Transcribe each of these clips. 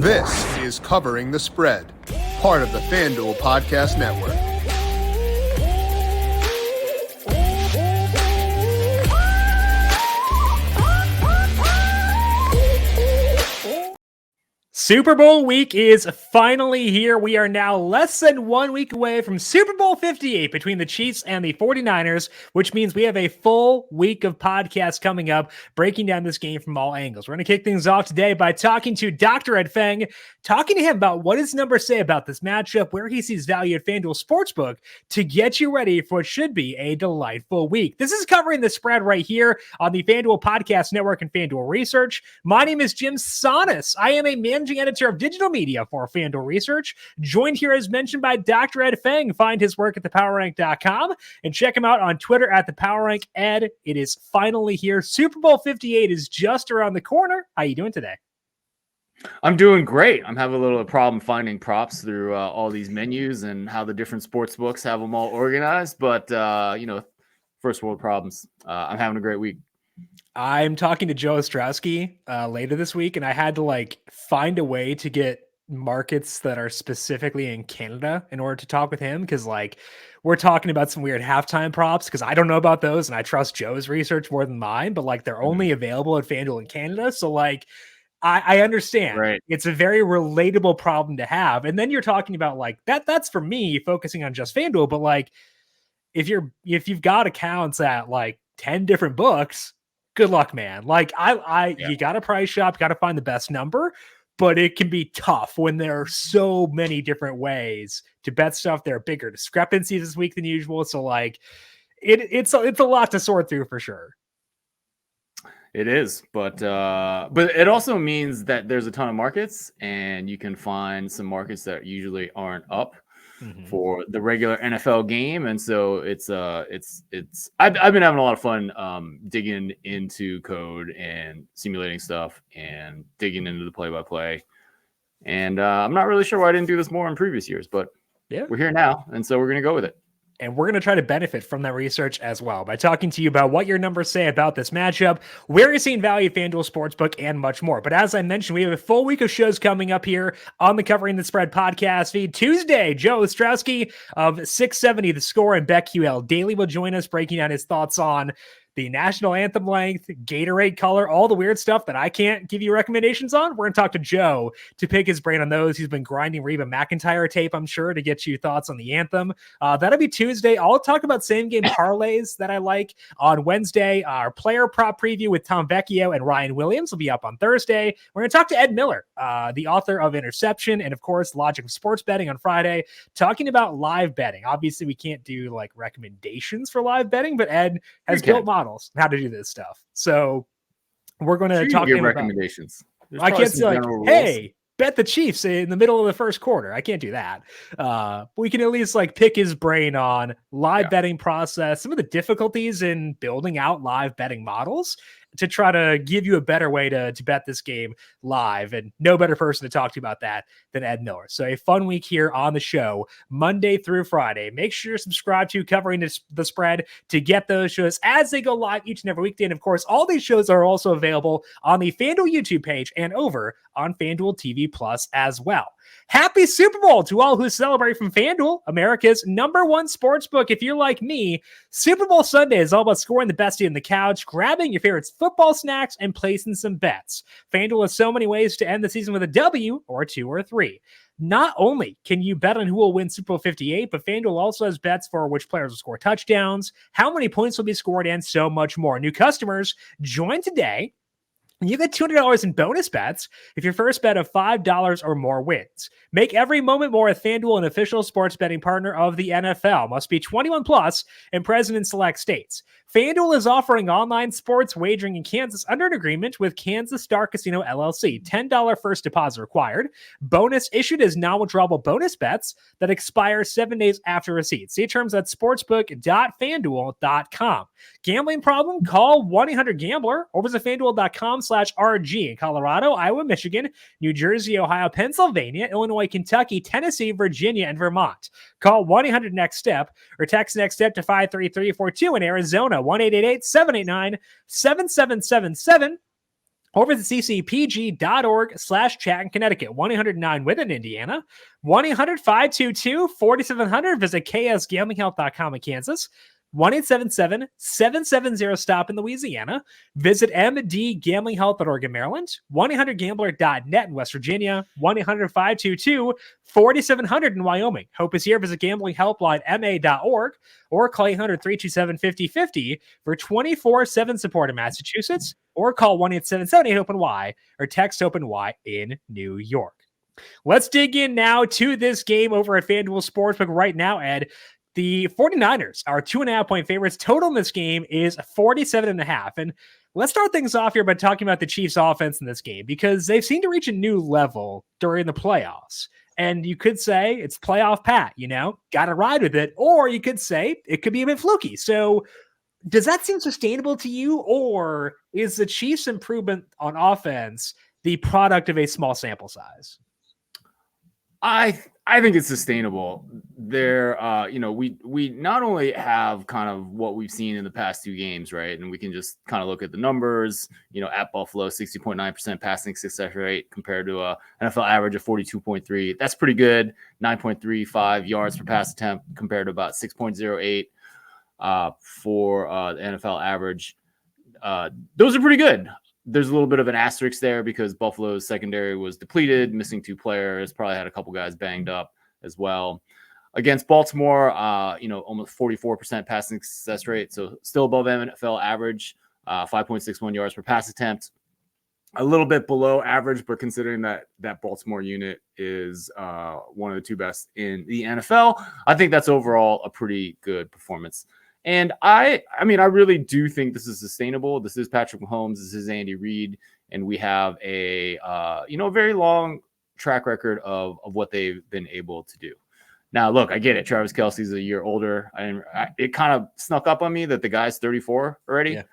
This is Covering the Spread, part of the FanDuel Podcast Network. Super Bowl week is finally here. We are now less than 1 week away from Super Bowl 58 between the Chiefs and the 49ers, which means we have a full week of podcasts coming up, breaking down this game from all angles. We're going to kick things off today by talking to Dr. Ed Feng, talking to him about what his numbers say about this matchup, where he sees value at FanDuel Sportsbook to get you ready for what should be a delightful week. This is Covering the Spread right here on the FanDuel Podcast Network and FanDuel Research. My name is Jim Sonis. I am a managing editor of digital media for FanDuel Research, joined here as mentioned by Dr. Ed Feng. Find his work at thepowerrank.com and check him out on Twitter at thepowerranked. It is finally here. Super Bowl 58 is just around the corner. How you doing today? I'm doing great. I'm having a little problem finding props through all these menus and how the different sports books have them all organized, but first world problems. I'm having a great week. I'm talking to Joe Ostrowski later this week, and I had to find a way to get markets that are specifically in Canada in order to talk with him, because we're talking about some weird halftime props because I don't know about those, and I trust Joe's research more than mine, but they're only available at FanDuel in Canada, so I understand. Right. It's a very relatable problem to have. And then you're talking about that's for me focusing on just FanDuel, but if you've got accounts at 10 different books, good luck, man. You got to price shop, got to find the best number, but it can be tough when there are so many different ways to bet stuff. There are bigger discrepancies this week than usual. So it's a lot to sort through for sure. It is, but it also means that there's a ton of markets, and you can find some markets that usually aren't up for the regular NFL game, and so it's I've been having a lot of fun digging into code and simulating stuff and digging into the play-by-play, and I'm not really sure why I didn't do this more in previous years, but yeah, we're here now, and so we're gonna go with it. And we're going to try to benefit from that research as well by talking to you about what your numbers say about this matchup, where you're seeing value at FanDuel Sportsbook, and much more. But as I mentioned, we have a full week of shows coming up here on the Covering the Spread podcast feed. Tuesday, Joe Ostrowski of 670 The Score and BetQL Daily will join us, breaking down his thoughts on the national anthem length, Gatorade color, all the weird stuff that I can't give you recommendations on. We're going to talk to Joe to pick his brain on those. He's been grinding Reba McEntire tape, I'm sure, to get you thoughts on the anthem. That'll be Tuesday. I'll talk about same game parlays that I like on Wednesday. Our player prop preview with Tom Vecchio and Ryan Williams will be up on Thursday. We're going to talk to Ed Miller, the author of Interception, and of course, Logic of Sports Betting on Friday, talking about live betting. Obviously, we can't do recommendations for live betting, but Ed has built models how to do this stuff. So we're going to talk about recommendations. I can't say hey, bet the Chiefs in the middle of the first quarter. I can't do that. We can at least pick his brain on live betting process, some of the difficulties in building out live betting models to try to give you a better way to bet this game live. And no better person to talk to about that than Ed Miller. So a fun week here on the show, Monday through Friday. Make sure to subscribe to Covering the Spread to get those shows as they go live each and every weekday. And of course, all these shows are also available on the FanDuel YouTube page and over on FanDuel TV Plus as well. Happy Super Bowl to all who celebrate from FanDuel, America's #1 sportsbook. If you're like me, Super Bowl Sunday is all about scoring the best on the couch, grabbing your favorite football snacks, and placing some bets. FanDuel has so many ways to end the season with a W or 2 or 3. Not only can you bet on who will win Super Bowl 58, but FanDuel also has bets for which players will score touchdowns, how many points will be scored, and so much more. New customers, join today. You get $200 in bonus bets if your first bet of $5 or more wins. Make every moment more with FanDuel, an official sports betting partner of the NFL. Must be 21 plus and present in select states. FanDuel is offering online sports wagering in Kansas under an agreement with Kansas Star Casino LLC. $10 first deposit required. Bonus issued as non-withdrawable bonus bets that expire 7 days after receipt. See terms at sportsbook.fanduel.com. Gambling problem? Call 1-800-GAMBLER or visit fanduel.com/RG in Colorado, Iowa, Michigan, New Jersey, Ohio, Pennsylvania, Illinois, Kentucky, Tennessee, Virginia, and Vermont. Call 1-800-NEXT-STEP or text NEXT STEP to 53342 in Arizona, 1-888-789-7777. or visit ccpg.org/chat in Connecticut, 1-800-9-WIN in Indiana, 1-800-522-4700. Visit ksgamblinghelp.com in Kansas, 1-877-770-STOP in Louisiana. Visit mdgamblinghelp.org in Maryland, 1-800-GAMBLER.net in West Virginia, 1-800-522-4700 in Wyoming. Hope is here. Visit gamblinghelplinema.org or call 800-327-5050 for 24/7 support in Massachusetts, or call 1-877-8-OPEN-Y or text OPEN-Y in New York. Let's dig in now to this game over at FanDuel Sportsbook right now, Ed. The 49ers are 2.5-point favorites. Total in this game is 47.5. And let's start things off here by talking about the Chiefs offense in this game, because they've seemed to reach a new level during the playoffs. And you could say it's playoff Pat, got to ride with it. Or you could say it could be a bit fluky. So does that seem sustainable to you? Or is the Chiefs' improvement on offense the product of a small sample size? I think it's sustainable. There, we not only have kind of what we've seen in the past two games, right? And we can just kind of look at the numbers. At Buffalo, 60.9% passing success rate compared to a NFL average of 42.3. That's pretty good. 9.35 yards per pass attempt compared to about 6.08 for the NFL average. Those are pretty good. There's a little bit of an asterisk there because Buffalo's secondary was depleted, missing two players, probably had a couple guys banged up as well. Against Baltimore, almost 44% passing success rate, so still above NFL average, 5.61 yards per pass attempt. A little bit below average, but considering that Baltimore unit is one of the two best in the NFL, I think that's overall a pretty good performance. And I really do think this is sustainable. This is Patrick Mahomes. This is Andy Reid. And we have a very long track record of what they've been able to do. Now, look, I get it. Travis Kelce's a year older. It kind of snuck up on me that the guy's 34 already. Yeah.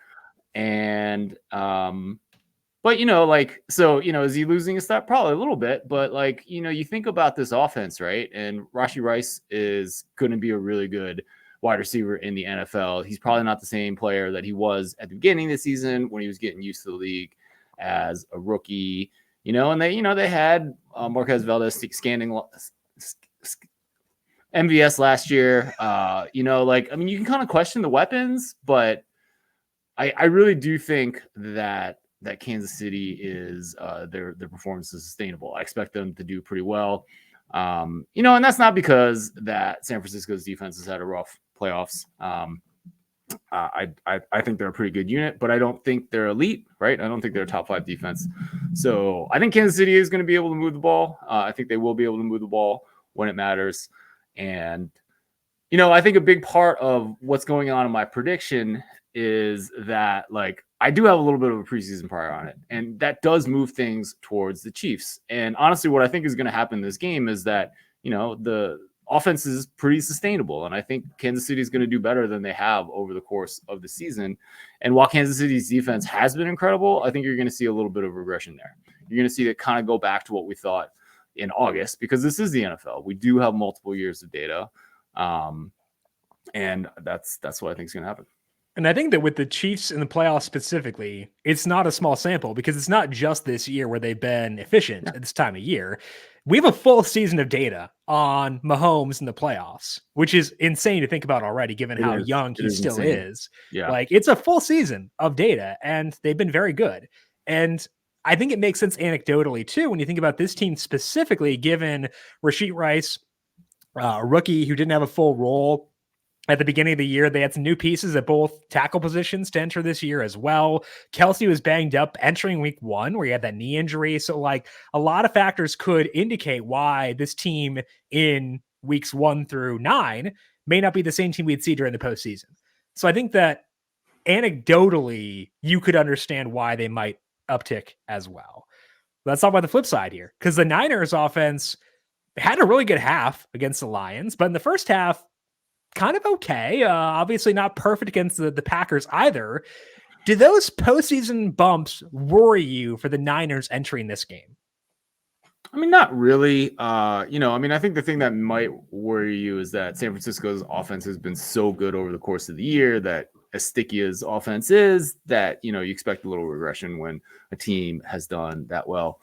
And, but, is he losing a step? Probably a little bit. But, you think about this offense, right? And Rashee Rice is going to be a really good wide receiver in the NFL. He's probably not the same player that he was at the beginning of the season when he was getting used to the league as a rookie, and they had Marquez Valdez scanning MVS last year. You can kind of question the weapons, but I really do think that Kansas City is their performance is sustainable. I expect them to do pretty well. And that's not because that San Francisco's defense has had a rough playoffs. I think they're a pretty good unit, but I don't think they're elite, right? I don't think they're a top 5 defense. So I think Kansas City is going to be able to move the ball. I think they will be able to move the ball when it matters. And, I think a big part of what's going on in my prediction is that, I do have a little bit of a preseason prior on it, and that does move things towards the Chiefs. And honestly, what I think is going to happen in this game is that, the offense is pretty sustainable. And I think Kansas City is going to do better than they have over the course of the season. And while Kansas City's defense has been incredible, I think you're going to see a little bit of regression there. You're going to see it kind of go back to what we thought in August, because this is the NFL. We do have multiple years of data. And that's what I think is going to happen. And I think that with the Chiefs in the playoffs specifically, it's not a small sample, because it's not just this year where they've been efficient at this time of year. We have a full season of data on Mahomes in the playoffs, which is insane to think about already, given how young he still is. Yeah. It's a full season of data, and they've been very good. And I think it makes sense anecdotally too, when you think about this team specifically, given Rashee Rice, a rookie who didn't have a full role at the beginning of the year. They had some new pieces at both tackle positions to enter this year as well. Kelce was banged up entering week 1, where he had that knee injury. So a lot of factors could indicate why this team in weeks 1 through 9 may not be the same team we'd see during the postseason. So I think that anecdotally, you could understand why they might uptick as well. Let's talk about the flip side here, because the Niners offense had a really good half against the Lions, but in the first half, kind of okay. Obviously not perfect against the Packers either. Do those postseason bumps worry you for the Niners entering this game? Not really. I think the thing that might worry you is that San Francisco's offense has been so good over the course of the year that as sticky as offense is, that, you expect a little regression when a team has done that well.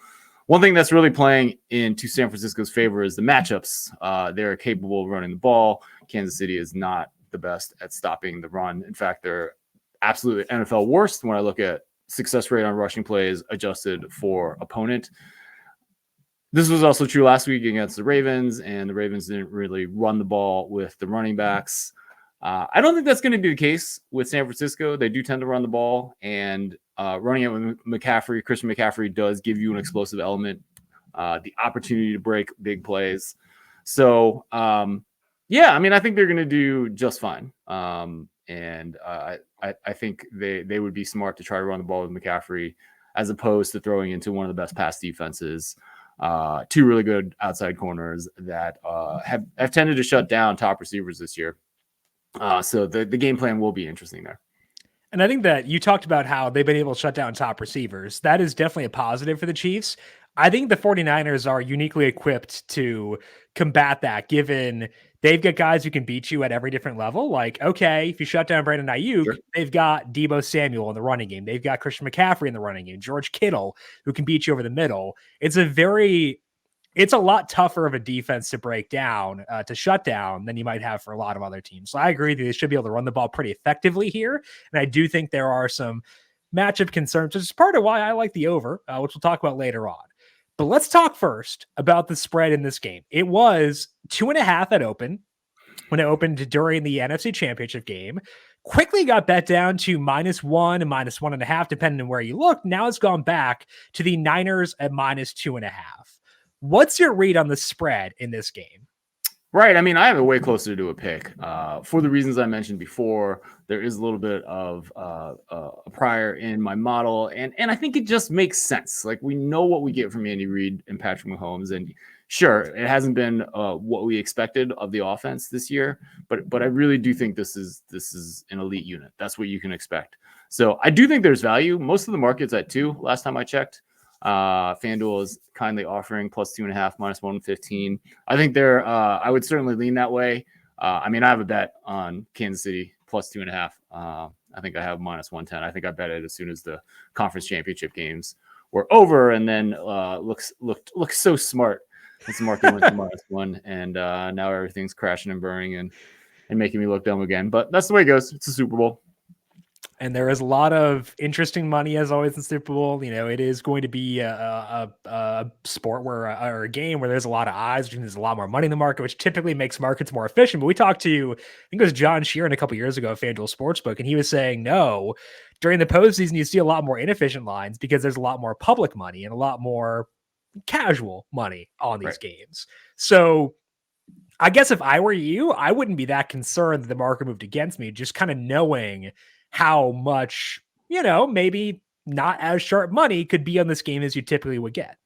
One thing that's really playing into San Francisco's favor is the matchups. They're capable of running the ball. Kansas City is not the best at stopping the run. In fact, they're absolutely NFL worst when I look at success rate on rushing plays adjusted for opponent. This was also true last week against the Ravens, and the Ravens didn't really run the ball with the running backs. I don't think that's going to be the case with San Francisco. They do tend to run the ball, and running it with McCaffrey, Christian McCaffrey does give you an explosive element, the opportunity to break big plays. So, yeah, I mean, I think they're going to do just fine. And I think they would be smart to try to run the ball with McCaffrey as opposed to throwing into one of the best pass defenses. Two really good outside corners that have tended to shut down top receivers this year. So the game plan will be interesting there. And I think that you talked about how they've been able to shut down top receivers. That is definitely a positive for the Chiefs. I think the 49ers are uniquely equipped to combat that, given they've got guys who can beat you at every different level. Like, okay, if you shut down Brandon Ayuk, sure, they've got Deebo Samuel in the running game. They've got Christian McCaffrey in the running game, George Kittle, who can beat you over the middle. It's a lot tougher of a defense to break down, to shut down than you might have for a lot of other teams. So I agree that they should be able to run the ball pretty effectively here. And I do think there are some matchup concerns, which is part of why I like the over, which we'll talk about later on. But let's talk first about the spread in this game. It was 2.5 at open when it opened during the NFC Championship game. Quickly got bet down to -1 and -1.5, depending on where you look. Now it's gone back to the Niners at -2.5. What's your read on the spread in this game? Right. I mean, I have it way closer to a pick for the reasons I mentioned before. There is a little bit of a prior in my model, and I think it just makes sense. Like, we know what we get from Andy Reid and Patrick Mahomes, and sure, it hasn't been what we expected of the offense this year, but I really do think this is an elite unit. That's what you can expect. So I do think there's value. Most of the market's at 2 last time I checked. FanDuel is kindly offering +2.5, -115. I think I would certainly lean that way. I mean, I have a bet on Kansas City +2.5. I think I have -110. I think I bet it as soon as the conference championship games were over, and then looked so smart. This market went to -1, and now everything's crashing and burning and making me look dumb again. But that's the way it goes. It's a Super Bowl. And there is a lot of interesting money, as always, in Super Bowl. You know, it is going to be a sport or a game where there's a lot of eyes, which means there's a lot more money in the market, which typically makes markets more efficient. But we talked to, I think it was John Sheeran a couple years ago at FanDuel Sportsbook, and he was saying, no, during the postseason, you see a lot more inefficient lines because there's a lot more public money and a lot more casual money on these games. So I guess if I were you, I wouldn't be that concerned that the market moved against me, just kind of knowing how much, maybe not as sharp money could be on this game as you typically would get.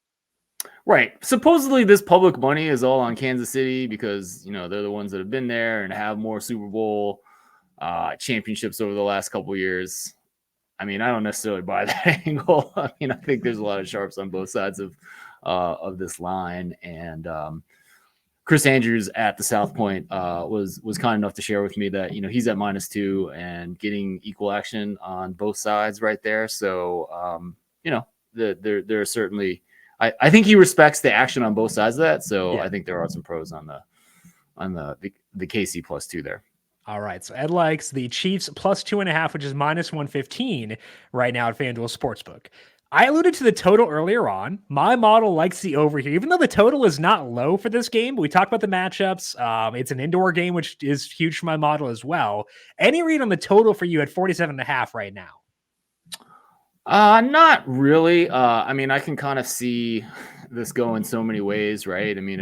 Right. Supposedly this public money is all on Kansas City because, they're the ones that have been there and have more Super Bowl championships over the last couple of years. I mean, I don't necessarily buy that angle. I mean, I think there's a lot of sharps on both sides of this line. And Chris Andrews at the South Point was kind enough to share with me that, he's at -2 and getting equal action on both sides right there. So, there are certainly, I think he respects the action on both sides of that. So yeah. I think there are some pros on the KC +2 there. All right. So Ed likes the Chiefs +2.5, which is -115 right now at FanDuel Sportsbook. I alluded to the total earlier on. My model likes the over here, even though the total is not low for this game. But we talked about the matchups. It's an indoor game, which is huge for my model as well. Any read on the total for you at 47.5 right now? Not really. I mean, I can kind of see this going so many ways, right? I mean,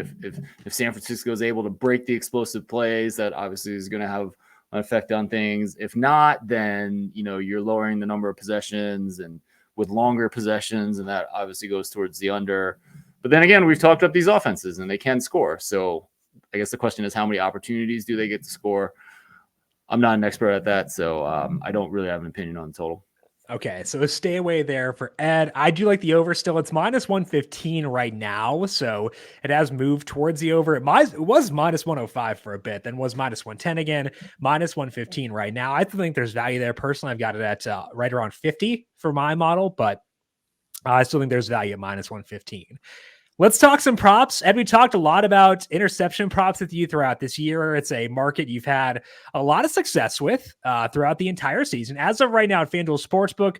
if San Francisco is able to break the explosive plays, that obviously is going to have an effect on things. If not, then, you're lowering the number of possessions and with longer possessions, and that obviously goes towards the under. But then again, we've talked up these offenses and they can score. So I guess the question is, how many opportunities do they get to score? I'm not an expert at that, so I don't really have an opinion on the total. Okay, so stay away there for Ed. I do like the over still. It's minus 115 right now, so it has moved towards the over. It was minus 105 for a bit, then was minus 110 again, minus 115 right now. I think there's value there. Personally, I've got it at right around 50 for my model, but I still think there's value at minus 115. Let's talk some props. Ed, we talked a lot about interception props with you throughout this year. It's a market you've had a lot of success with throughout the entire season. As of right now at FanDuel Sportsbook,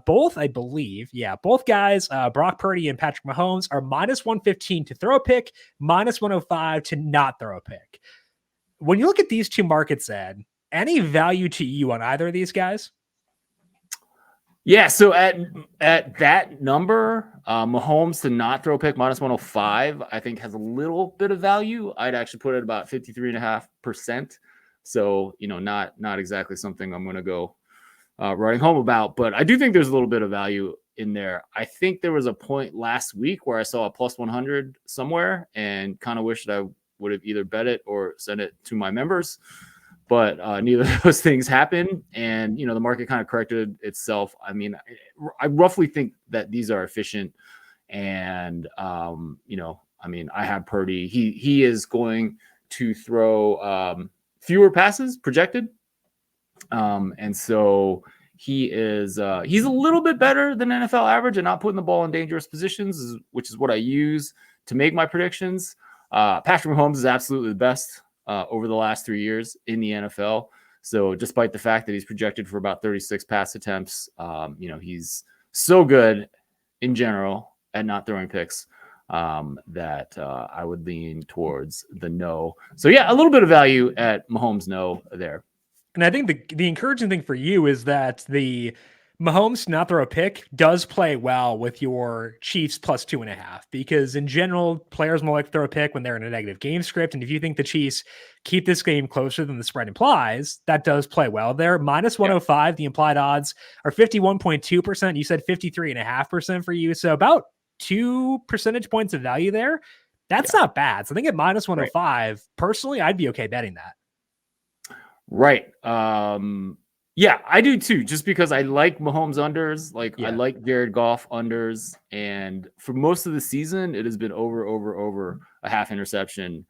both guys, Brock Purdy and Patrick Mahomes, are minus 115 to throw a pick, minus 105 to not throw a pick. When you look at these two markets, Ed, any value to you on either of these guys? Yeah, so at that number, Mahomes to not throw a pick minus 105, I think has a little bit of value. I'd actually put it about 53.5%. So, not exactly something I'm going to go writing home about, but I do think there's a little bit of value in there. I think there was a point last week where I saw a plus 100 somewhere and kind of wished I would have either bet it or sent it to my members. But neither of those things happened. And, the market kind of corrected itself. I mean, I roughly think that these are efficient. And, I have Purdy. He is going to throw fewer passes projected. And so he's a little bit better than NFL average and not putting the ball in dangerous positions, which is what I use to make my predictions. Patrick Mahomes is absolutely the best over the last 3 years in the NFL. So despite the fact that he's projected for about 36 pass attempts, he's so good in general at not throwing picks that I would lean towards the no. So yeah, a little bit of value at Mahomes no there. And I think the encouraging thing for you is that the Mahomes to not throw a pick does play well with your Chiefs plus 2.5, because in general, players more like to throw a pick when they're in a negative game script. And if you think the Chiefs keep this game closer than the spread implies, that does play well there. Minus 105, the implied odds are 51.2%. You said 53.5% for you. So about 2 percentage points of value there. That's not bad. So I think at minus 105, personally, I'd be okay betting that. Right. Yeah, I do too, just because I like Mahomes unders. I like Jared Goff unders. And for most of the season, it has been over a half interception.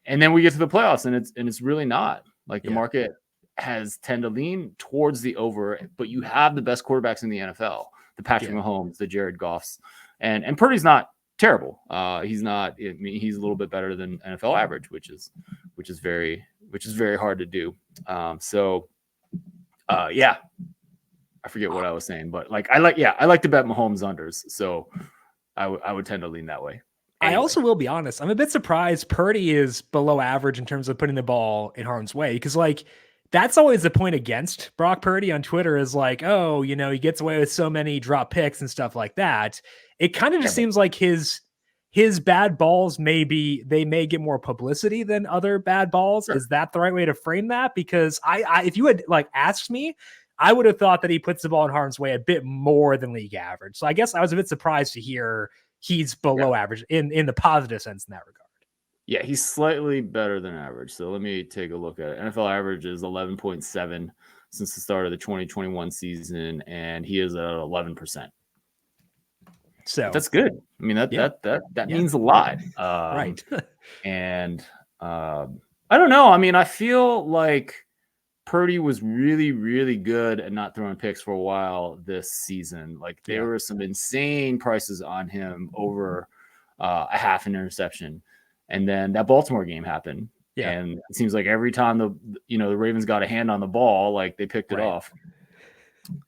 And then we get to the playoffs and it's really not. The market has tend to lean towards the over, but you have the best quarterbacks in the NFL, the Patrick Mahomes, the Jared Goffs. And Purdy's not terrible. He's not, he's a little bit better than NFL average, which is very hard to do. Yeah, I forget what I was saying, but I like to bet Mahomes unders. So I would tend to lean that way. Anyway. I also will be honest. I'm a bit surprised Purdy is below average in terms of putting the ball in harm's way. Because that's always the point against Brock Purdy on Twitter is he gets away with so many drop picks and stuff like that. It kind of just seems like his bad balls may get more publicity than other bad balls. Sure. Is that the right way to frame that? Because I if you had asked me, I would have thought that he puts the ball in harm's way a bit more than league average. So I guess I was a bit surprised to hear he's below average in the positive sense in that regard. Yeah, he's slightly better than average. So let me take a look at it. NFL average is 11.7 since the start of the 2021 season, and he is at 11%. So that's good. I mean, that means a lot. Right. And I don't know. I mean, I feel like Purdy was really, really good at not throwing picks for a while this season. There were some insane prices on him over a half an interception. And then that Baltimore game happened. Yeah. And it seems like every time the Ravens got a hand on the ball, they picked it off.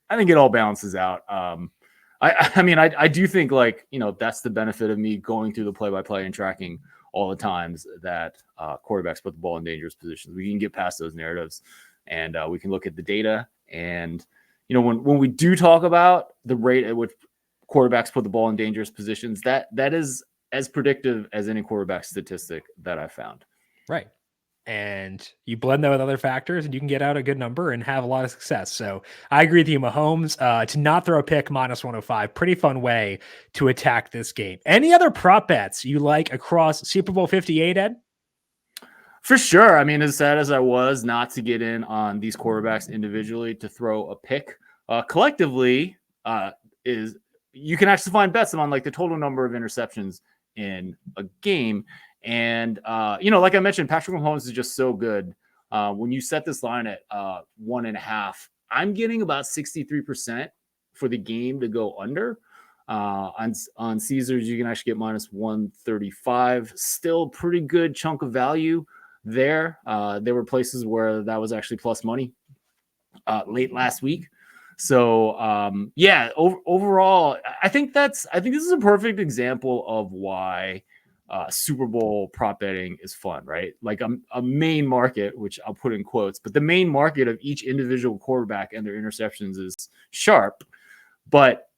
I think it all balances out. I do think that's the benefit of me going through the play-by-play and tracking all the times that quarterbacks put the ball in dangerous positions. We can get past those narratives and we can look at the data. And, when we do talk about the rate at which quarterbacks put the ball in dangerous positions, that is as predictive as any quarterback statistic that I found. Right. And you blend that with other factors and you can get out a good number and have a lot of success. So I agree with you, Mahomes, to not throw a pick minus 105. Pretty fun way to attack this game. Any other prop bets you like across Super Bowl 58, Ed? For sure. I mean, as sad as I was not to get in on these quarterbacks individually to throw a pick, collectively is you can actually find bets on like the total number of interceptions in a game. And, like I mentioned, Patrick Mahomes is just so good. When you set this line at 1.5, I'm getting about 63% for the game to go under. On Caesars, you can actually get minus 135. Still pretty good chunk of value there. There were places where that was actually plus money late last week. So overall, I think this is a perfect example of why Super Bowl prop betting is fun, right? Like a main market, which I'll put in quotes, but the main market of each individual quarterback and their interceptions is sharp, but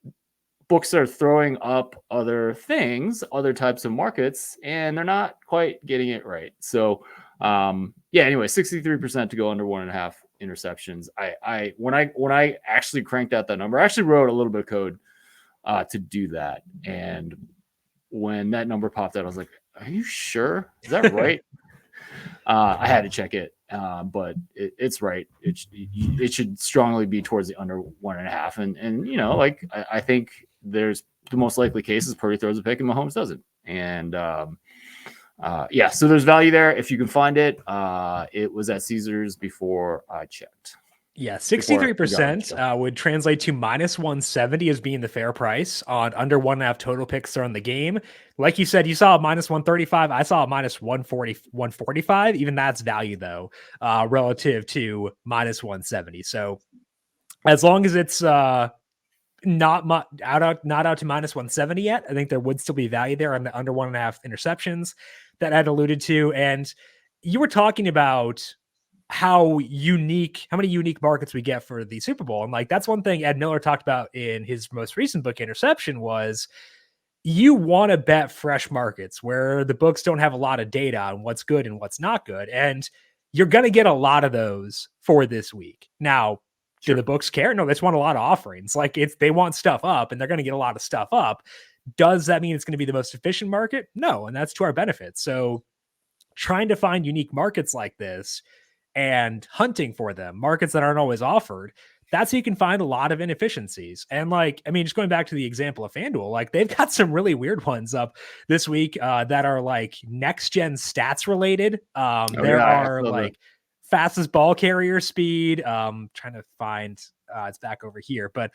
books are throwing up other things, other types of markets, and they're not quite getting it right. So anyway, 63% to go under 1.5 interceptions. When I actually cranked out that number, I actually wrote a little bit of code to do that. And when that number popped out, I was like, are you sure? Is that right? I had to check it, but it's right. It should strongly be towards the under 1.5. And I think there's the most likely case is Purdy throws a pick and Mahomes doesn't. And so there's value there if you can find it. It was at Caesars before I checked. Yeah, 63% would translate to minus 170 as being the fair price on under 1.5 total picks thrown in the game. Like you said, you saw a minus 135. I saw a minus 145. Even that's value though, relative to minus 170. So as long as it's not out to minus 170 yet, I think there would still be value there on the under 1.5 interceptions that I'd alluded to. And you were talking about how many unique markets we get for the Super Bowl. And like, that's one thing Ed Miller talked about in his most recent book, Interception, was you want to bet fresh markets where the books don't have a lot of data on what's good and what's not good. And you're going to get a lot of those for this week. Now, do the books care? No, they just want a lot of offerings. Like they want stuff up and they're going to get a lot of stuff up. Does that mean it's going to be the most efficient market? No. And that's to our benefit. So trying to find unique markets like this and hunting for them, markets that aren't always offered, that's how you can find a lot of inefficiencies. And just going back to the example of FanDuel, like they've got some really weird ones up this week that are like next gen stats related. There are like fastest ball carrier speed. Trying to find it's back over here, but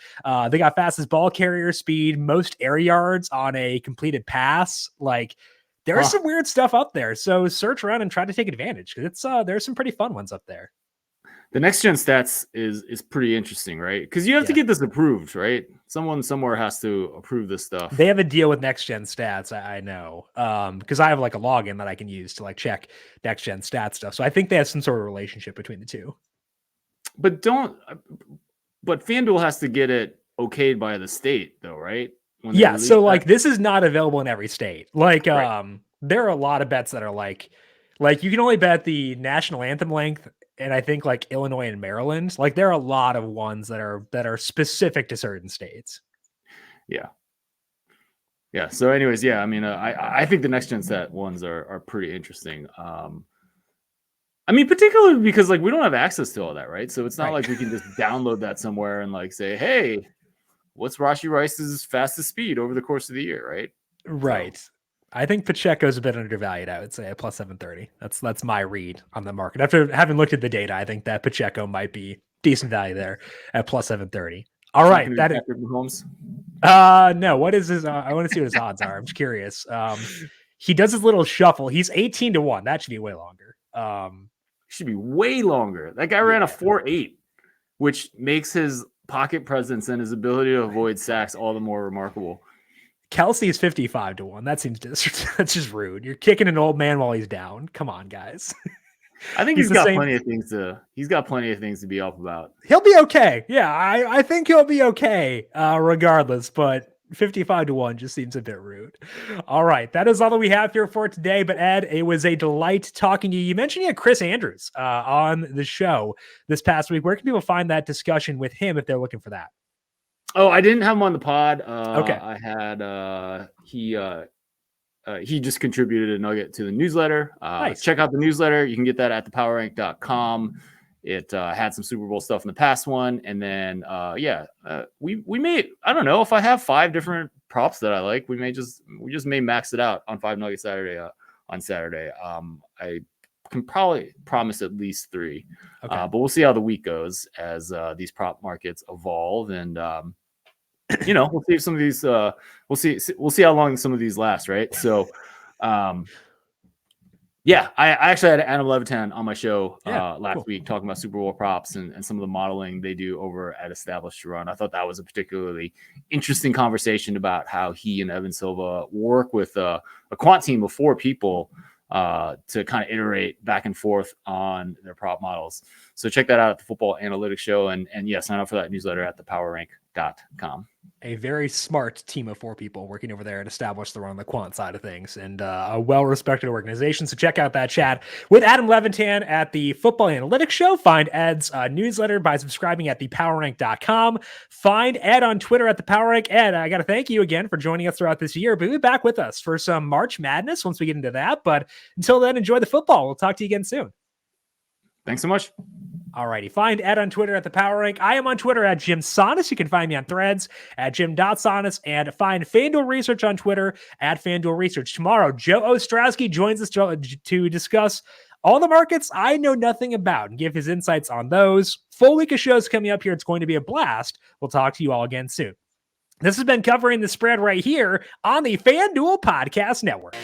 they got fastest ball carrier speed, most air yards on a completed pass. Like there's some weird stuff up there. So search around and try to take advantage because it's there's some pretty fun ones up there. The next gen stats is pretty interesting, right? Because you have to get this approved, right? Someone somewhere has to approve this stuff. They have a deal with next gen stats. I know because I have like a login that I can use to like check next gen stat stuff. So I think they have some sort of relationship between the two. But FanDuel has to get it okayed by the state though, right? Yeah, so like this is not available in every state. Like there are a lot of bets that are like you can only bet the national anthem length, and I think like Illinois and Maryland. Like there are a lot of ones that are specific to certain states. Yeah. So anyways, I mean, I think the next gen stat ones are pretty interesting. I mean, particularly because like we don't have access to all that, right? So it's not like we can just download that somewhere and like say, hey, what's Rashee Rice's fastest speed over the course of the year, right? Right. So, I think Pacheco's a bit undervalued, I would say, at plus 730. That's my read on the market. After having looked at the data, I think that Pacheco might be decent value there at plus 730. All right. That is Mahomes. No, what is his I want to see what his odds are. I'm just curious. He does his little shuffle. He's 18-1. That should be way longer. Should be way longer. That guy ran a 4.8, which makes his pocket presence and his ability to avoid sacks all the more remarkable. Kelsey is 55-1. That seems that's just rude. You're kicking an old man while he's down. Come on, guys. I think he's got plenty of things to be up about. He'll be okay. Yeah, I think he'll be okay, regardless, but 55-1 just seems a bit rude. All right. That is all that we have here for today. But Ed, it was a delight talking to you. You mentioned you had Chris Andrews on the show this past week. Where can people find that discussion with him if they're looking for that? Oh, I didn't have him on the pod. Okay. I had he just contributed a nugget to the newsletter. Nice. Check out the newsletter. You can get that at thepowerrank.com. It had some Super Bowl stuff in the past one. And then, we may, I don't know if I have 5 different props that I like, we just may max it out on 5 Nugget Saturday on Saturday. I can probably promise at least 3, but we'll see how the week goes as these prop markets evolve. And, we'll see if some of these, we'll see how long some of these last. Right. So, I actually had Adam Levitan on my show last week talking about Super Bowl props and some of the modeling they do over at Established Run. I thought that was a particularly interesting conversation about how he and Evan Silva work with a quant team of 4 people to kind of iterate back and forth on their prop models. So check that out at the Football Analytics Show. And sign up for that newsletter at thepowerrank.com. A very smart team of 4 people working over there and establish the run on the quant side of things, and a well-respected organization. So check out that chat with Adam Levitan at the Football Analytics Show. Find Ed's newsletter by subscribing at thepowerrank.com. Find Ed on Twitter at thepowerrank. Ed, I got to thank you again for joining us throughout this year. But be back with us for some March Madness once we get into that. But until then, enjoy the football. We'll talk to you again soon. Thanks so much. Alrighty, find Ed on Twitter at the Power Rank. I am on Twitter at Jim Sonis. You can find me on Threads at Jim.Sonis, and find FanDuel Research on Twitter at FanDuel Research. Tomorrow, Joe Ostrowski joins us to discuss all the markets I know nothing about and give his insights on those. Full week of shows coming up here. It's going to be a blast. We'll talk to you all again soon. This has been Covering the Spread right here on the FanDuel Podcast Network.